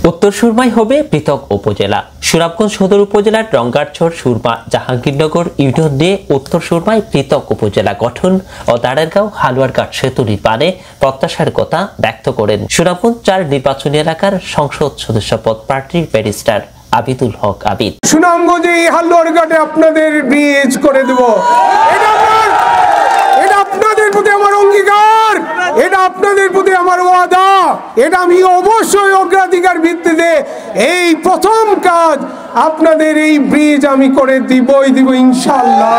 উত্তর সুরমায় হবে পৃথক উপজেলা। সুনামগঞ্জ সদর উপজেলার রঙ্গারচর, সুরমা, জাহাঙ্গীরনগর ইউনিয়ন নিয়ে উত্তর সুরমায় পৃথক উপজেলা গঠন ও দাঁড়ারগাঁও হালুয়ারঘাট সেতু নির্মাণে প্রত্যাশার কথা ব্যক্ত করেন সুনামগঞ্জ ৪ নির্বাচনী এলাকার সংসদ সদস্য পদ প্রার্থী ব্যারিস্টার আবিদুল হক আবিদ। সুনামগঞ্জে এই হালুয়ারঘাটে আপনাদের ব্রিজ করে দেব, এটা আপনাদের প্রতি আমার অঙ্গীকার, এটা আপনাদের প্রতি আমার ওয়াদা, এটা আমি অবশ্যই অগ্রাধিকার ভিত্তিতে এই প্রথম কাজ আপনাদের এই ব্রিজ আমি করে দিব ইনশাআল্লাহ।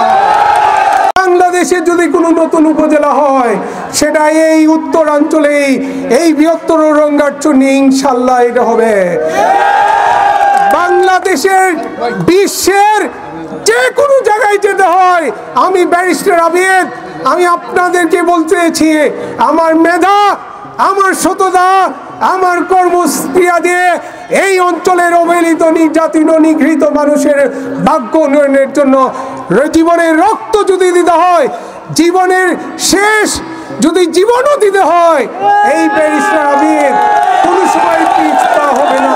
বাংলাদেশে যদি কোনো নতুন উপজেলা হয় সেটা এই উত্তরাঞ্চলে এই বৃহত্তর রঙ্গারচর নিয়ে ইনশাআল্লাহ এটা হবে। বাংলাদেশের বিশ্বের যে কোনো জায়গায় যেতে হয় আমি ব্যারিস্টার আবিদ, আমি আপনাদেরকে বলতেছি আমার মেধা, আমার সততা, আমার কর্মস্পৃহা দিয়ে এই অঞ্চলের অবহেলিত, নির্যাতিত, নিগৃহীত মানুষের ভাগ্য উন্নয়নের জন্য জীবনের রক্ত যদি দিতে হয়, জীবনের শেষ যদি জীবনও দিতে হয়, এই ব্যারিস্টার আবিদ কোনো সময় পিছপা হবে না।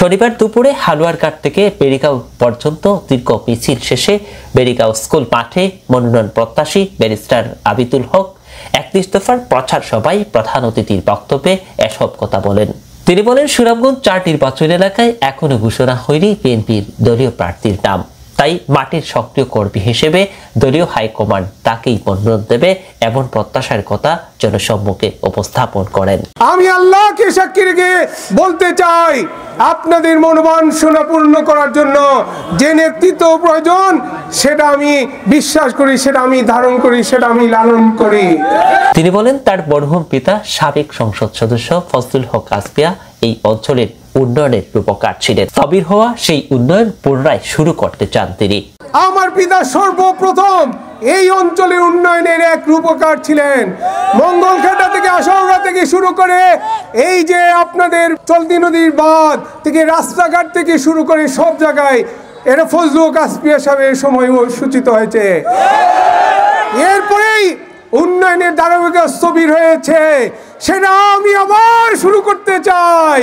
শনিবার দুপুরে হালুয়ারঘাট থেকে বেড়িগাঁও পর্যন্ত দীর্ঘ মিছিল শেষে বেড়িগাঁও স্কুল মাঠে মনোনয়ন প্রত্যাশী ব্যারিস্টার আবিদুল হক 31 দফার প্রচার সভায় প্রধান অতিথির বক্তব্যে এসব কথা বলেন। তিনি বলেন, সুনামগঞ্জ ৪ নির্বাচনী এলাকায় এখনো ঘোষণা হয়নি বিএনপির দলীয় প্রার্থীর নাম, তাই মাটির সক্রিয় কর্মী হিসেবে দলীয় হাইকমান্ড তাকেই মনোনয়ন দেবে এমন প্রত্যাশার কথা জনসম্মুখে উপস্থাপন করেন। আমি আল্লাহকে সাক্ষী রেখে বলতে চাই, আপনাদের মনোবাঞ্ছনা পূর্ণ করার জন্য যে নেতৃত্ব প্রয়োজন সেটা আমি বিশ্বাস করি, সেটা আমি ধারণ করি, সেটা আমি লালন করি। তিনি বলেন, তার মরহুম পিতা সাবেক সংসদ সদস্য ফজলুল হক আসপিয়া এই অঞ্চলের উন্নয়নের রূপকার ছিলেন। স্থবির হওয়া সেই উন্নয়ন পুনরায় শুরু করতে চান তিনি। আমার পিতা সর্বপ্রথম এই অঞ্চলের উন্নয়নের এক রূপকার ছিলেন। মঙ্গলঘাটা থেকে আশাউড়া থেকে শুরু করে এই যে আপনাদের চলতি নদীর বাঁধ থেকে রাস্তাঘাট থেকে শুরু করে সব জায়গায় এটা ফজলুল হক আসপিয়া সাহেবের সময় সূচিত হয়েছে। এরপরেই উন্নয়নের ধারাবাহিকতা স্থবির হয়েছে, সেটা আমি আবার শুরু করতে চাই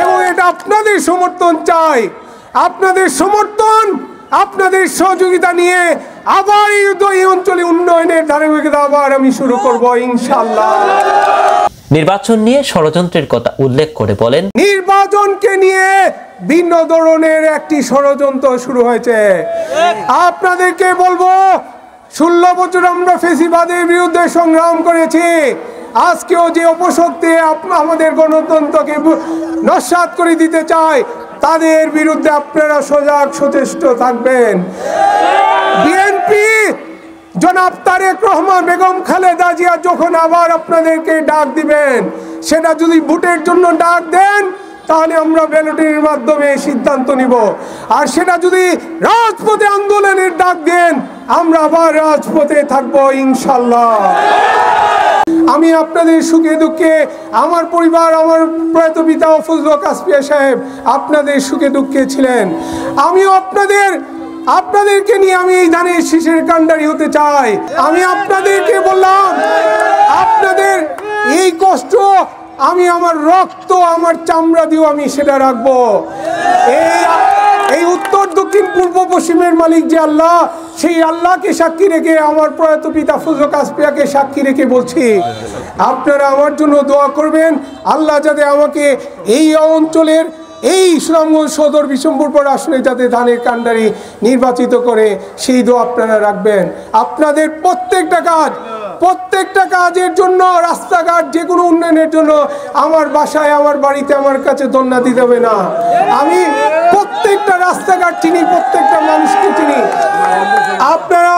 এবং এটা আপনাদের সমর্থন চাই। আপনাদের সমর্থন, আপনাদের সহযোগিতা নিয়ে আবার এই অঞ্চলে উন্নয়নের ধারাবাহিকতা আবার আমি শুরু করব ইনশাআল্লাহ। নির্বাচন নিয়ে ষড়যন্ত্রের কথা উল্লেখ করে বলেন, নির্বাচনকে নিয়ে ভিন্ন ধরনের একটি ষড়যন্ত্র শুরু হয়েছে। আপনাদেরকে বলবো, 16 বছর আমরা ফ্যাসিবাদের বিরুদ্ধে সংগ্রাম করেছি। আজকেও যে অপশক্তি আমাদের গণতন্ত্রকে নস্যাৎ করে দিতে চায় তাদের বিরুদ্ধে আপনারা সজাগ সচেষ্ট থাকবেন। বিএনপি জনাব তারেক রহমান, বেগম খালেদা জিয়া যখন আবার আপনাদেরকে ডাক দিবেন, সেটা যদি ভোটের জন্য ডাক দেন তাহলে আমরা ব্যালটের মাধ্যমে সিদ্ধান্ত নিব, আর সেটা যদি রাজপথে আন্দোলনের ডাক দেন আমরা আবার রাজপথে থাকবো ইনশাআল্লাহ। আমি আপনাদের সুখে দুঃখে, আমার পরিবার, আমার প্রয়াত পিতা ফজলুল হক আসপিয়া সাহেব আপনাদের সুখে দুঃখে ছিলেন। আমিও আপনাদেরকে নিয়ে আমি এই ধানের শীষের কাণ্ডারি হতে চাই। আমি আপনাদেরকে বললাম, আপনাদের এই কষ্ট আমি আমার রক্ত, আমার চামড়া দিয়েও আমি সেটা রাখবো। এই উত্তর দক্ষিণ পূর্ব পশ্চিমের মালিক যে আল্লাহ, সেই আল্লাহকে সাক্ষী রেখে, আমার প্রয়াত পিতা ফজলুল হক আসপিয়াকে সাক্ষী রেখে বলছি, আপনারা আমার জন্য দোয়া করবেন। আল্লাহ যাতে আমাকে এই অঞ্চলের এই সুনামগঞ্জ সদর বিশম্বরপুর আসনে যাতে ধানের কাণ্ডারি নির্বাচিত করে, সেই দোয়া আপনারা রাখবেন। আপনাদের প্রত্যেকটা কাজের জন্য, রাস্তাঘাট যে কোনো উন্নয়নের জন্য আমার বাসায়, আমার বাড়িতে আমার কাছে ধন্যবাদ দিতে হবে না। আমি প্রত্যেকটা রাস্তাঘাট চিনি, প্রত্যেকটা মানুষকে চিনি। আপনারা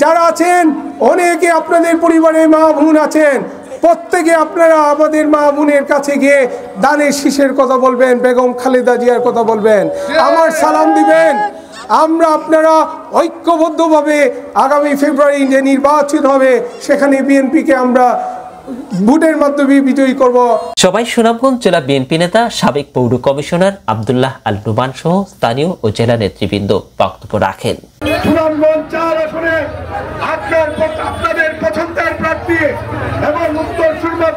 যারা আছেন, অনেকে আপনাদের পরিবারে মা বোন আছেন, প্রত্যেকে আপনারা আমাদের মা বোনের কাছে গিয়ে দানের শীষের কথা বলবেন, বেগম খালেদা জিয়ার কথা বলবেন, আমার সালাম দিবেন। আমরা আপনারা ঐক্যবদ্ধভাবে আগামী ফেব্রুয়ারি যে নির্বাচন হবে সেখানে বিএনপিকে আমরা ভোটের মাধ্যমে বিজয়ী করব। সবাই সুনামগঞ্জ জেলা বিএনপি নেতা, সাবেক পৌর কমিশনার আব্দুল্লাহ আল নুমান সহ স্থানীয় ও জেলা নেতৃবৃন্দ বক্তব্য রাখেন। সুনামগঞ্জ ৪ আসনে আপনাদের পছন্দের প্রার্থী এবং উত্তর সুরমা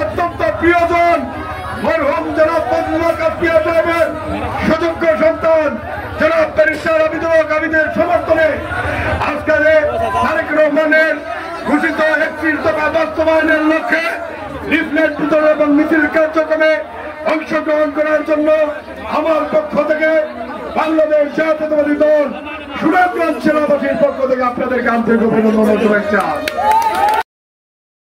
অত্যন্ত প্রিয়জন প্রধান জনাব ব্যারিস্টার আবিদুল হক আবিদের সমর্থনে আজকে তারেক রহমানের ঘোষিত 31 দফা বাস্তবায়নের লক্ষ্যে লিফলেট বিতরণ এবং মিছিল কার্যক্রমে অংশগ্রহণ করার জন্য আমার পক্ষ থেকে বাংলাদেশ জাতীয়তাবাদী দল সুনামগঞ্জ জেলাবাসীর পক্ষ থেকে আপনাদেরকে আন্তরিক অভিনন্দন ও শুভেচ্ছা।